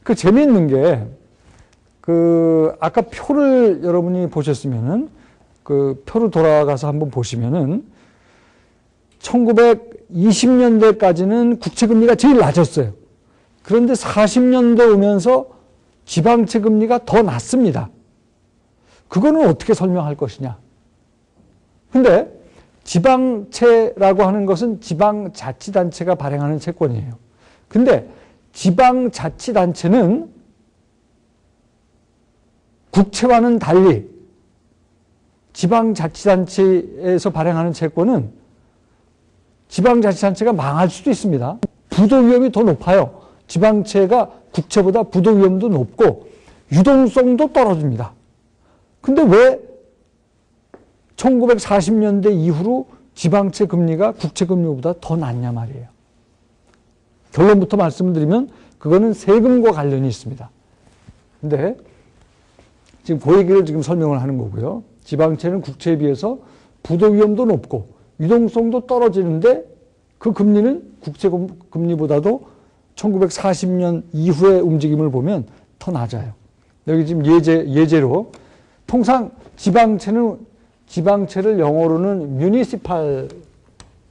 그 재미있는 게, 아까 표를 여러분이 보셨으면은, 그 표로 돌아가서 한번 보시면은, 1920년대까지는 국채금리가 제일 낮았어요. 그런데 40년대 오면서 지방채 금리가 더 낮습니다. 그거는 어떻게 설명할 것이냐. 근데 지방채라고 하는 것은 지방자치단체가 발행하는 채권이에요. 근데 지방자치단체는 국채와는 달리 지방자치단체에서 발행하는 채권은 지방자치단체가 망할 수도 있습니다. 부도 위험이 더 높아요. 지방채가 국채보다 부도 위험도 높고 유동성도 떨어집니다. 근데 왜 1940년대 이후로 지방채 금리가 국채 금리보다 더 낮냐 말이에요. 결론부터 말씀드리면 그거는 세금과 관련이 있습니다. 근데 지금 그 얘기를 지금 설명을 하는 거고요. 지방채는 국채에 비해서 부도 위험도 높고 유동성도 떨어지는데 그 금리는 국채 금리보다도 1940년 이후의 움직임을 보면 더 낮아요. 여기 지금 예제로 통상 지방채를 영어로는 municipal,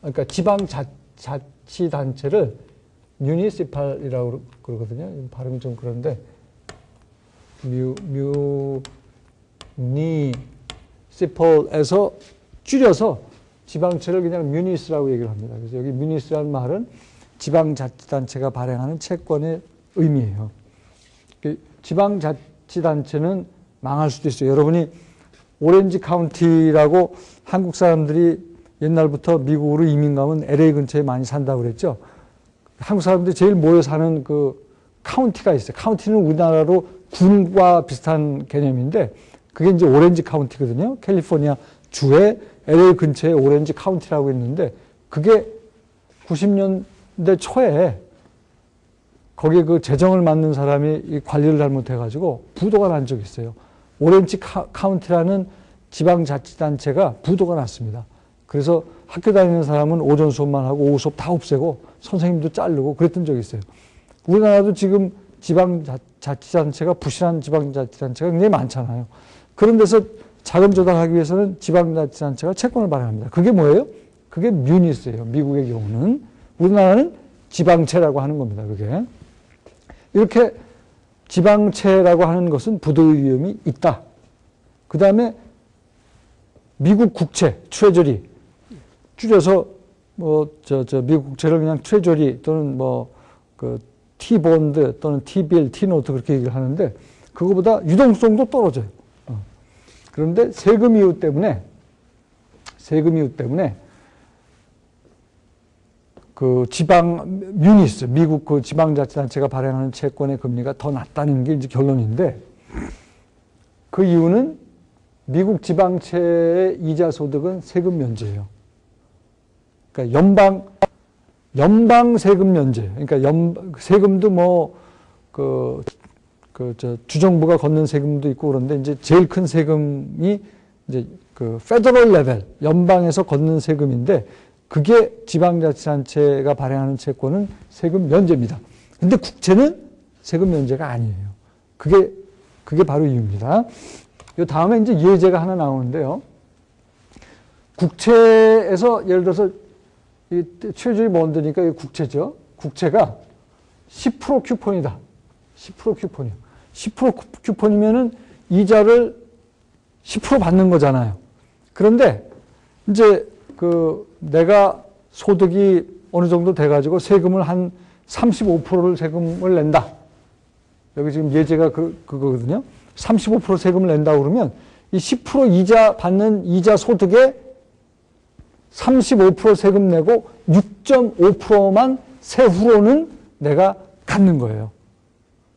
그러니까 지방자치단체를 municipal이라고 그러거든요. 발음이 좀 그런데 municipal에서 줄여서 지방채를 그냥 munis라고 얘기를 합니다. 그래서 여기 munis라는 말은 지방자치단체가 발행하는 채권의 의미예요. 지방자치단체는 망할 수도 있어요. 여러분이 오렌지 카운티라고 한국 사람들이 옛날부터 미국으로 이민 가면 LA 근처에 많이 산다고 그랬죠. 한국 사람들이 제일 모여 사는 그 카운티가 있어요. 카운티는 우리나라로 군과 비슷한 개념인데 그게 이제 오렌지 카운티거든요. 캘리포니아 주에 LA 근처에 오렌지 카운티라고 있는데 그게 90년대 초에 거기에 그 재정을 맡는 사람이 이 관리를 잘못해가지고 부도가 난 적이 있어요. 오렌지 카운티라는 지방자치단체가 부도가 났습니다. 그래서 학교 다니는 사람은 오전 수업만 하고 오후 수업 다 없애고 선생님도 자르고 그랬던 적이 있어요. 우리나라도 지금 지방자치단체가 부실한 지방자치단체가 굉장히 많잖아요. 그런 데서 자금 조달하기 위해서는 지방자치단체가 채권을 발행합니다. 그게 뭐예요? 그게 뮤니스예요. 미국의 경우는. 우리나라는 지방채라고 하는 겁니다. 그게. 이렇게 지방채라고 하는 것은 부도의 위험이 있다. 그 다음에 미국 국채, 트레저리, 줄여서 미국 국채를 그냥 트레저리 또는 T본드 또는 T빌, T노트 그렇게 얘기를 하는데 그거보다 유동성도 떨어져요. 그런데 세금 이유 때문에 그 뮤니스, 미국 그 지방자치단체가 발행하는 채권의 금리가 더 낮다는 게 이제 결론인데 그 이유는 미국 지방채의 이자 소득은 세금 면제예요. 그러니까 연방 세금 면제. 그러니까 세금도 주정부가 걷는 세금도 있고 그런데 이제 제일 큰 세금이 이제 그 페더럴 레벨, 연방에서 걷는 세금인데 그게 지방자치단체가 발행하는 채권은 세금 면제입니다. 근데 국채는 세금 면제가 아니에요. 그게 바로 이유입니다. 요 다음에 이제 예제가 하나 나오는데요. 국채에서 예를 들어서 이 트레저리 본드니까 이 국채죠. 국채가 10% 쿠폰이다. 10% 쿠폰이요. 10% 쿠폰이면은 이자를 10% 받는 거잖아요. 그런데 이제 내가 소득이 어느 정도 돼가지고 세금을 한 35%를 세금을 낸다. 여기 지금 예제가 그거거든요. 35% 세금을 낸다 그러면 이 10% 이자 받는 이자 소득에 35% 세금 내고 6.5%만 세후로는 내가 갖는 거예요.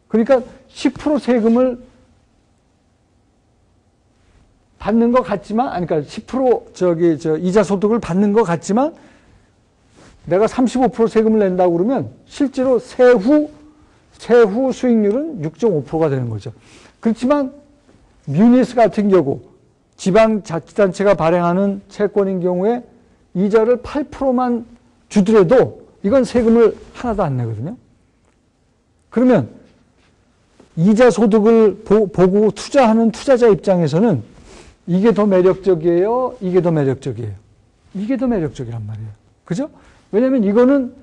그러니까 10% 세금을 받는 것 같지만, 그러니까 10% 이자 소득을 받는 것 같지만, 내가 35% 세금을 낸다고 그러면 실제로 세후 수익률은 6.5%가 되는 거죠. 그렇지만, 뮤니스 같은 경우, 지방자치단체가 발행하는 채권인 경우에 이자를 8%만 주더라도 이건 세금을 하나도 안 내거든요. 그러면 이자 소득을 보고 투자하는 투자자 입장에서는 이게 더 매력적이에요? 이게 더 매력적이에요? 이게 더 매력적이란 말이에요. 그죠? 왜냐면 이거는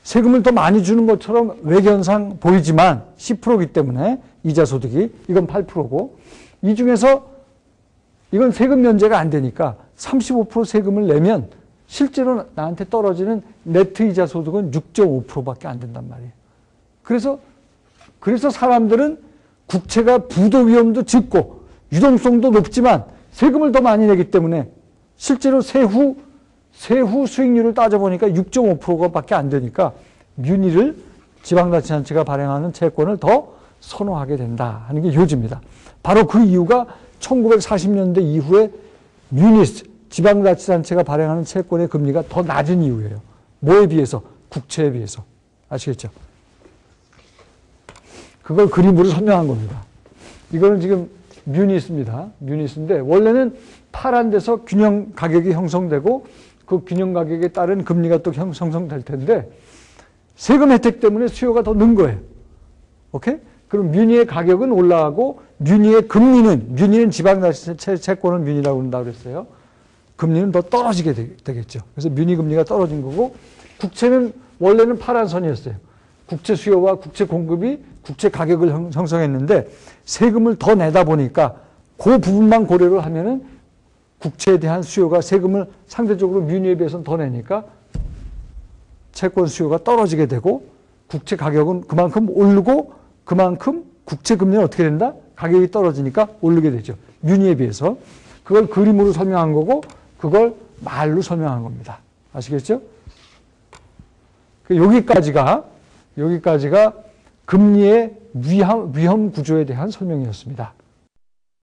세금을 더 많이 주는 것처럼 외견상 보이지만 10%이기 때문에 이자 소득이 이건 8%고 이 중에서 이건 세금 면제가 안 되니까 35% 세금을 내면 실제로 나한테 떨어지는 네트 이자 소득은 6.5%밖에 안 된단 말이에요. 그래서 사람들은 국채가 부도 위험도 적고 유동성도 높지만 세금을 더 많이 내기 때문에 실제로 세후 수익률을 따져보니까 6.5%밖에 안 되니까 뮤니를 지방자치단체가 발행하는 채권을 더 선호하게 된다 하는 게 요지입니다. 바로 그 이유가 1940년대 이후에 뮤니스 지방자치단체가 발행하는 채권의 금리가 더 낮은 이유예요. 뭐에 비해서? 국채에 비해서. 아시겠죠? 그걸 그림으로 설명한 겁니다. 이거는 지금 뮤니스입니다. 뮤니스인데 원래는 파란 데서 균형 가격이 형성되고 그 균형 가격에 따른 금리가 또 형성될 텐데 세금 혜택 때문에 수요가 더 는 거예요. 오케이? 그럼 뮤니의 가격은 올라가고 뮤니는 지방자치 채권을 뮤니라고 한다고 그랬어요. 금리는 더 떨어지게 되겠죠. 그래서 뮤니 금리가 떨어진 거고 국채는 원래는 파란 선이었어요. 국채 수요와 국채 공급이 국채 가격을 형성했는데 세금을 더 내다 보니까 그 부분만 고려를 하면은 국채에 대한 수요가 세금을 상대적으로 뮤니에 비해서는 더 내니까 채권 수요가 떨어지게 되고 국채 가격은 그만큼 오르고 그만큼 국채 금리는 어떻게 된다? 가격이 떨어지니까 오르게 되죠. 뮤니에 비해서. 그걸 그림으로 설명한 거고 그걸 말로 설명한 겁니다. 아시겠죠? 여기까지가 금리의 위험 구조에 대한 설명이었습니다.